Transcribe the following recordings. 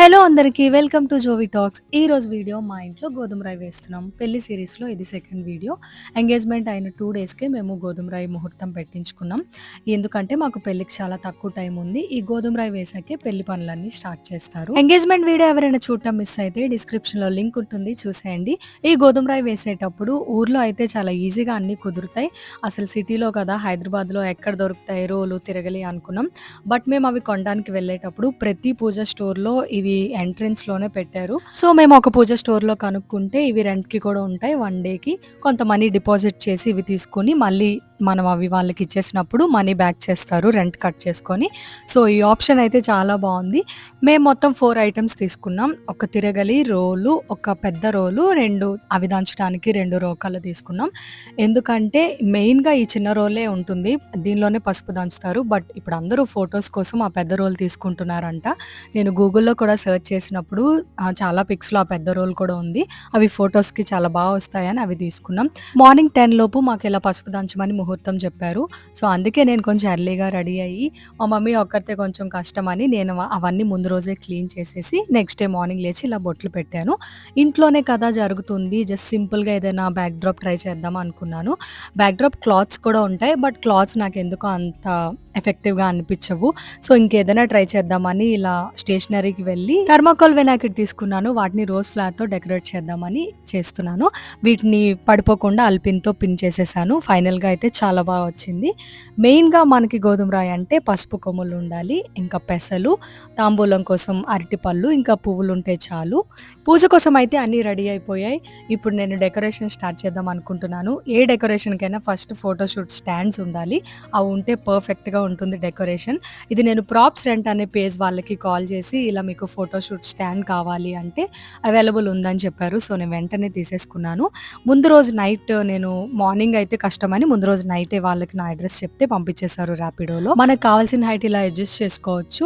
Hello అందరికీ welcome to జోవి talks. ఈ రోజు వీడియో మా ఇంట్లో గోధుమ రై వేస్తున్నాం. పెళ్లి సిరీస్లో ఇది సెకండ్ వీడియో. ఎంగేజ్మెంట్ అయిన 2 డేస్కే మేము గోధుమ రై ముహూర్తం పెట్టించుకున్నాం. ఎందుకంటే మాకు పెళ్లికి చాలా తక్కువ టైం ఉంది. ఈ గోధుమ రై వేసాకే పెళ్లి పనులన్నీ స్టార్ట్ చేస్తారు. ఎంగేజ్మెంట్ వీడియో ఎవరైనా చూడటం మిస్ అయితే డిస్క్రిప్షన్లో లింక్ ఉంటుంది, చూసేయండి. ఈ గోధుమ రై వేసేటప్పుడు ఊర్లో అయితే చాలా ఈజీగా అన్నీ కుదురుతాయి. అసలు సిటీలో కదా, హైదరాబాద్లో ఎక్కడ దొరుకుతాయి రోలు తిరగలి అనుకున్నాం. బట్ మేము అవి కొనడానికి వెళ్ళేటప్పుడు ప్రతి పూజ స్టోర్లో ఇవి ఎంట్రన్స్ లోనే పెట్టారు. సో మేము ఒక పూజ స్టోర్ లో కనుక్కుంటే ఇవి రెంట్ కి కూడా ఉంటాయి. 1 డేకి కొంత మనీ డిపాజిట్ చేసి ఇవి తీసుకొని మళ్ళీ మనం అవి వాళ్ళకి ఇచ్చేసినప్పుడు మనీ బ్యాక్ చేస్తారు, రెంట్ కట్ చేసుకొని. సో ఈ ఆప్షన్ అయితే చాలా బాగుంది. మేము మొత్తం 4 ఐటమ్స్ తీసుకున్నాం. ఒక తిరగలి రోలు, ఒక పెద్ద రోలు, 2 అవి దంచడానికి 2 రోకలు తీసుకున్నాం. ఎందుకంటే మెయిన్గా ఈ చిన్న రోలే ఉంటుంది, దీనిలోనే పసుపు దంచుతారు. బట్ ఇప్పుడు అందరూ ఫొటోస్ కోసం ఆ పెద్ద రోల్ తీసుకుంటున్నారంట. నేను గూగుల్లో కూడా సెర్చ్ చేసినప్పుడు చాలా పిక్స్లో ఆ పెద్ద రోల్ కూడా ఉంది. అవి ఫొటోస్కి చాలా బాగా వస్తాయని అవి తీసుకున్నాం. మార్నింగ్ 10 లోపు మాకు ఇలా పసుపు దంచమని ముహూర్తం చెప్పారు. సో అందుకే నేను కొంచెం ఎర్లీగా రెడీ అయ్యి, మా మమ్మీ ఒక్కరితే కొంచెం కష్టమని నేను అవన్నీ ముందు రోజే క్లీన్ చేసేసి నెక్స్ట్ డే మార్నింగ్ లేచి ఇలా బొట్లు పెట్టాను. ఇంట్లోనే కదా జరుగుతుంది, జస్ట్ సింపుల్గా ఏదైనా బ్యాక్ డ్రాప్ ట్రై చేద్దాం అనుకున్నాను. బ్యాక్ డ్రాప్ క్లాత్స్ కూడా ఉంటాయి, బట్ క్లాత్స్ నాకు ఎందుకో అంత ఎఫెక్టివ్గా అనిపించవు. సో ఇంకేదైనా ట్రై చేద్దామని ఇలా స్టేషనరీకి వెళ్ళి థర్మాకోల్ వినాయకుడు తీసుకున్నాను. వాటిని రోజ్ ఫ్లవర్తో డెకరేట్ చేద్దామని చేస్తున్నాను. వీటిని పడిపోకుండా అల్పిన్తో పిన్ చేసేసాను. ఫైనల్గా అయితే చాలా బాగా వచ్చింది. మెయిన్గా మనకి గోధుమ రాయి అంటే పసుపు కొమ్ములు ఉండాలి, ఇంకా పెసలు, తాంబూలం కోసం అరటిపళ్ళు, ఇంకా పువ్వులు ఉంటే చాలు. పూజ కోసం అయితే అన్నీ రెడీ అయిపోయాయి. ఇప్పుడు నేను డెకరేషన్ స్టార్ట్ చేద్దాం అనుకుంటున్నాను. ఏ డెకరేషన్కైనా ఫస్ట్ ఫోటోషూట్ స్టాండ్స్ ఉండాలి, అవి ఉంటే పర్ఫెక్ట్గా ఉంటుంది డెకరేషన్. ఇది నేను ప్రాప్స్ రెంట్ అనే పేజ్ వాళ్ళకి కాల్ చేసి ఇలా మీకు ఫోటోషూట్ స్టాండ్ కావాలి అంటే అవైలబుల్ ఉందని చెప్పారు. సో నేను వెంటనే తీసేసుకున్నాను. ముందు రోజు నైట్, నేను మార్నింగ్ అయితే కష్టమని ముందు రోజు నైటే వాళ్ళకి నా అడ్రస్ చెప్తే పంపించేశారు ర్యాపిడోలో. మనకు కావాల్సిన హైట్ ఇలా అడ్జస్ట్ చేసుకోవచ్చు.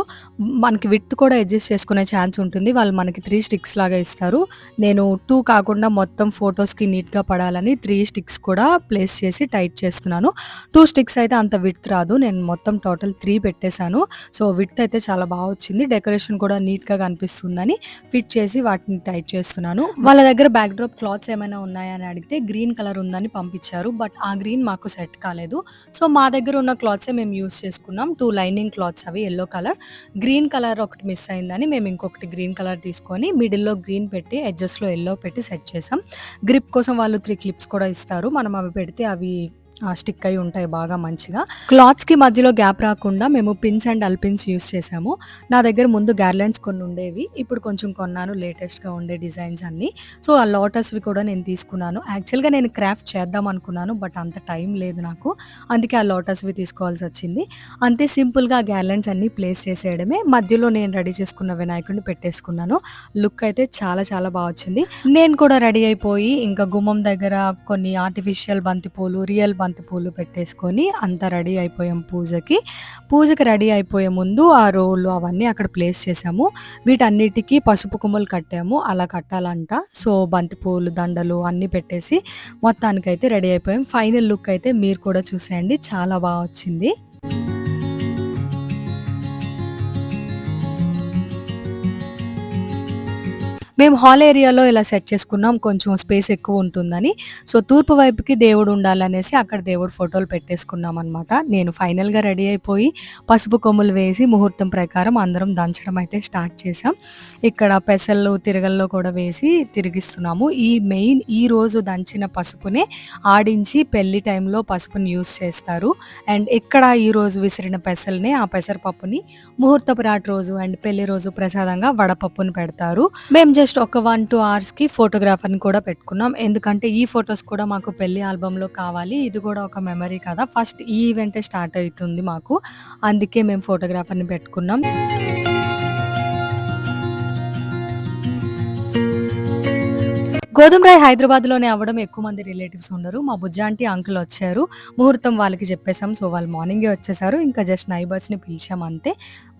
మనకి విడ్త్ కూడా అడ్జస్ట్ చేసుకునే ఛాన్స్ ఉంటుంది. వాళ్ళు మనకి 3 స్టిక్స్ లాగా ఇస్తారు. నేను 2 కాకుండా మొత్తం ఫొటోస్కి నీట్గా పడాలని 3 స్టిక్స్ కూడా ప్లేస్ చేసి టైట్ చేస్తున్నాను. 2 స్టిక్స్ అయితే అంత విడ్త్ రాదు, నేను మొత్తం టోటల్ 3 పెట్టేశాను. సో విడ్త్ అయితే చాలా బాగా వచ్చింది. డెకరేషన్ కూడా నీట్గా కనిపిస్తుందని ఫిట్ చేసి వాటిని టైట్ చేస్తున్నాను. వాళ్ళ దగ్గర బ్యాక్ డ్రాప్ క్లాత్స్ ఏమైనా ఉన్నాయని అడిగితే గ్రీన్ కలర్ ఉందని పంపించారు. బట్ ఆ గ్రీన్ మాకు సెట్ కాలేదు. సో మా దగ్గర ఉన్న క్లాత్సే మేము యూస్ చేసుకున్నాం. 2 లైనింగ్ క్లాత్స్, అవి ఎల్లో కలర్. గ్రీన్ కలర్ ఒకటి మిస్ అయిందని మేము ఇంకొకటి గ్రీన్ కలర్ తీసుకొని మిడిల్లో గ్రీన్ పెట్టి ఎడ్జెస్లో ఎల్లో పెట్టి సెట్ చేసాం. గ్రిప్ కోసం వాళ్ళు 3 క్లిప్స్ కూడా ఇస్తారు. మనం అవి పెడితే అవి స్టిక్ అయి ఉంటాయి బాగా మంచిగా. క్లాత్స్కి మధ్యలో గ్యాప్ రాకుండా మేము పిన్స్ అండ్ అల్పిన్స్ యూస్ చేసాము. నా దగ్గర ముందు గార్లాండ్స్ కొన్ని ఉండేవి, ఇప్పుడు కొంచెం కొన్నాను లేటెస్ట్గా ఉండే డిజైన్స్ అన్నీ. సో ఆ లోటస్వి కూడా నేను తీసుకున్నాను. యాక్చువల్గా నేను క్రాఫ్ట్ చేద్దాం అనుకున్నాను, బట్ అంత టైం లేదు నాకు, అందుకే ఆ లోటస్వి తీసుకోవాల్సి వచ్చింది. అంతే సింపుల్గా గార్లాండ్స్ అన్నీ ప్లేస్ చేసేయడమే. మధ్యలో నేను రెడీ చేసుకున్న వినాయకుడిని పెట్టేసుకున్నాను. లుక్ అయితే చాలా చాలా బాగా వచ్చింది. నేను కూడా రెడీ అయిపోయి ఇంకా గుమ్మం దగ్గర కొన్ని ఆర్టిఫిషియల్ బంతిపూలు, రియల్ బంతిపూలు పెట్టేసుకొని అంతా రెడీ అయిపోయాం. పూజకి రెడీ అయిపోయే ముందు ఆ రోలు అవన్నీ అక్కడ ప్లేస్ చేసాము. వీటన్నిటికీ పసుపు కొమ్ములు కట్టాము, అలా కట్టాలంట. సో బంతిపూలు దండలు అన్నీ పెట్టేసి మొత్తానికైతే రెడీ అయిపోయాం. ఫైనల్ లుక్ అయితే మీరు కూడా చూసేయండి, చాలా బాగా వచ్చింది. మేము హాల్ ఏరియాలో ఇలా సెట్ చేసుకున్నాం, కొంచెం స్పేస్ ఎక్కువ ఉంటుందని. సో తూర్పు వైపుకి దేవుడు ఉండాలనేసి అక్కడ దేవుడు ఫోటోలు పెట్టేసుకున్నాం అనమాట. నేను ఫైనల్గా రెడీ అయిపోయి పసుపు కొమ్ములు వేసి ముహూర్తం ప్రకారం అందరం దంచడం అయితే స్టార్ట్ చేసాం. ఇక్కడ పెసళ్ళు తిరగల్లో కూడా వేసి తిరిగిస్తున్నాము. ఈ రోజు దంచిన పసుపునే ఆడించి పెళ్లి టైంలో పసుపుని యూస్ చేస్తారు. అండ్ ఇక్కడ ఈ రోజు విసిరిన పెసల్ని, ఆ పెసరపప్పుని ముహూర్తపు రాటి రోజు అండ్ పెళ్లి రోజు ప్రసాదంగా వడపప్పుని పెడతారు. మేము జస్ట్ ఒక 1-2 అవర్స్కి ఫోటోగ్రాఫర్ని కూడా పెట్టుకున్నాం. ఎందుకంటే ఈ ఫొటోస్ కూడా మాకు పెళ్లి ఆల్బంలో కావాలి, ఇది కూడా ఒక మెమరీ కదా. ఫస్ట్ ఈ ఈవెంటే స్టార్ట్ అవుతుంది మాకు, అందుకే మేము ఫోటోగ్రాఫర్ని పెట్టుకున్నాం. గోధుమ రాయి హైదరాబాద్లోనే అవ్వడం ఎక్కువ మంది రిలేటివ్స్ ఉండరు. మా బుజ్జాంటి అంకుల్ వచ్చారు, ముహూర్తం వాళ్ళకి చెప్పేసాం. సో వాళ్ళు మార్నింగే వచ్చేసారు. ఇంకా జస్ట్ నైబర్స్ని పిలిచాం అంతే.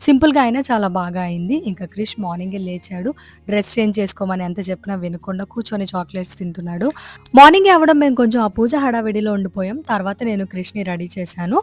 సింపుల్గా అయినా చాలా బాగా అయింది. ఇంకా క్రిష్ మార్నింగే లేచాడు, డ్రెస్ చేంజ్ చేసుకోమని ఎంత చెప్పినా వినకుండా కూర్చొని చాక్లెట్స్ తింటున్నాడు. మార్నింగే అవ్వడం మేము కొంచెం ఆ పూజ హడావిడిలో ఉండిపోయాం. తర్వాత నేను క్రిష్ని రెడీ చేశాను.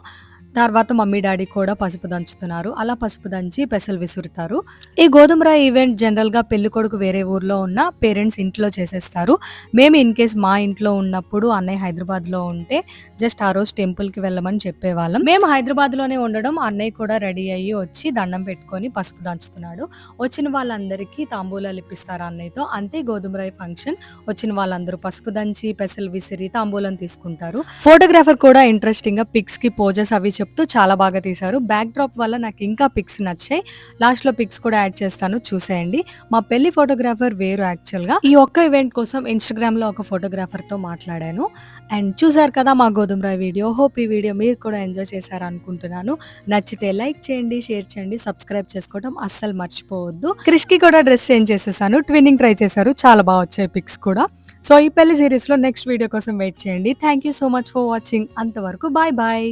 తర్వాత మమ్మీ డాడీ కూడా పసుపు దంచుతున్నారు. అలా పసుపు దంచి పెసలు విసురుతారు. ఈ గోధుమ రాయి ఈవెంట్ జనరల్‌గా పెళ్లి కొడుకు వేరే ఊర్లో ఉన్న పేరెంట్స్ ఇంట్లో చేసేస్తారు. మేము ఇన్ కేస్ మా ఇంట్లో ఉన్నప్పుడు అన్నయ్య హైదరాబాద్‌లో ఉంటే జస్ట్ ఆ రోజు టెంపుల్‌కి వెళ్ళమని చెప్పేవాళ్ళం. మేము హైదరాబాద్‌లోనే ఉండడం అన్నయ్య కూడా రెడీ అయ్యి వచ్చి దండం పెట్టుకొని పసుపు దంచుతున్నాడు. వచ్చిన వాళ్ళందరికీ తాంబూలాలు ఇప్పిస్తారు అన్నయ్యతో. అంతే గోధుమ రాయి ఫంక్షన్. వచ్చిన వాళ్ళందరూ పసుపు దంచి పెసలు విసిరి తాంబూలం తీసుకుంటారు. ఫోటోగ్రాఫర్ కూడా ఇంట్రెస్టింగ్ గా పిక్స్ కి పోజెస్ అవి చెప్తూ చాలా బాగా తీశారు. బ్యాక్ డ్రాప్ వల్ల నాకు ఇంకా పిక్స్ నచ్చాయి. లాస్ట్ లో పిక్స్ కూడా యాడ్ చేస్తాను, చూసేయండి. మా పెళ్లి ఫోటోగ్రాఫర్ వేరు యాక్చువల్ గా. ఈ ఒక్క ఈవెంట్ కోసం ఇన్స్టాగ్రామ్ లో ఒక ఫోటోగ్రాఫర్ తో మాట్లాడాను. అండ్ చూసారు కదా మా గోధుమ రాయి వీడియో. హోప్ ఈ వీడియో మీరు కూడా ఎంజాయ్ చేశారు అనుకుంటున్నాను. నచ్చితే లైక్ చేయండి, షేర్ చేయండి, సబ్స్క్రైబ్ చేసుకోవడం అస్సలు మర్చిపోవద్దు. క్రిష్ కి కూడా డ్రెస్ చేంజ్ చేసేసాను. ట్విన్నింగ్ ట్రై చేశారు, చాలా బాగా వచ్చాయి పిక్స్ కూడా. సో ఈ పెళ్లి సిరీస్ లో నెక్స్ట్ వీడియో కోసం వెయిట్ చేయండి. Thank you so much for watching. అంతవరకు బాయ్ బాయ్.